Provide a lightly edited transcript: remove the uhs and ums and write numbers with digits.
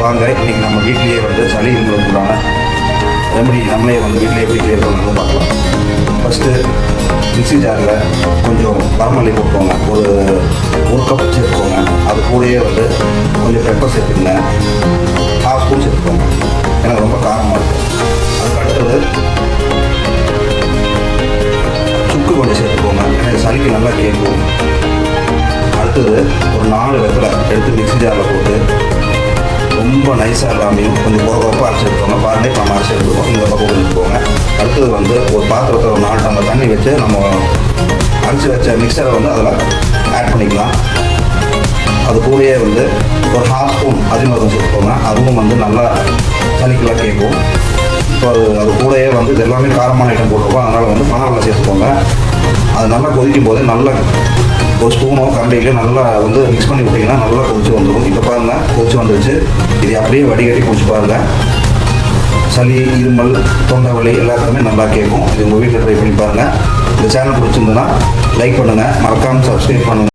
வாங்க இன்றைக்கி நம்ம வீட்லேயே வந்து சளி இருந்ததுக்குள்ளான ரெமடி நம்மளே வந்து வீட்டிலே எப்படி கிளியர் பண்ணணும்னு பார்க்கலாம். ஃபஸ்ட்டு மிக்ஸி ஜாரில் கொஞ்சம் வரமல்லி போட்டுக்கோங்க, ஒரு கப் சேர்த்துக்கோங்க. அது கூடயே வந்து கொஞ்சம் பெப்பர் சேர்த்துக்கோங்க, 1/2 ஸ்பூன் சேர்த்துக்கோங்க, ஏன்னா ரொம்ப காரமாக இருக்கும். அதுக்கு அடுத்தது சுக்கு கொஞ்சம் சேர்த்துக்கோங்க, ஏன்னா சளிக்கு நல்லா கேட்கும். அடுத்தது ஒரு 4 வெத்தலை எடுத்து மிக்ஸி ஜாரில் போட்டு ரொம்ப நைஸாக இல்லாமையும் கொஞ்சம் குறப்பாக அரைச்சி எடுத்துக்கோங்க. பாருங்க இப்போ நம்ம அரைச்சி எடுத்துக்கோங்க, இந்த பக்கம் எடுத்துக்கோங்க. அடுத்தது வந்து ஒரு பாத்திரத்தில் ஒரு 4 டம்ளர் தண்ணி வச்சு நம்ம அரைச்சி வச்ச மிக்சரை வந்து அதில் ஆட் பண்ணிக்கலாம். அது கூடயே வந்து ஒரு 1/2 ஸ்பூன் அதிமரம் சேர்த்துக்கோங்க, அதுவும் வந்து நல்லா சளிக்கெல்லாம் கேட்கும். இப்போ அது கூடயே வந்து இது எல்லாமே காரமான ஐட்டம் போட்டிருக்கோம், அதனால் வந்து பனவெல்லம் சேர்த்துக்கோங்க. அது நல்லா கொதிக்கும் போது நல்லா ஒரு ஸ்பூனோ கரண்டிலையோ நல்லா வந்து மிக்ஸ் பண்ணி விட்டிங்கன்னா நல்லா கொதிச்சு வந்துடும். இப்போ பாருங்கள் கொதிச்சு வந்துடுச்சு. இது அப்படியே வடிகட்டி குடிச்சு பாருங்கள். சளி, இருமல், தொண்டை வலி எல்லாத்துக்குமே நல்லா கேட்கும். இது உங்கள் வீட்டில் ட்ரை பண்ணி பாருங்கள். இந்த சேனல் பிடிச்சிருந்ததுன்னா லைக் பண்ணுங்கள், மறக்காமல் சப்ஸ்கிரைப் பண்ணுங்கள்.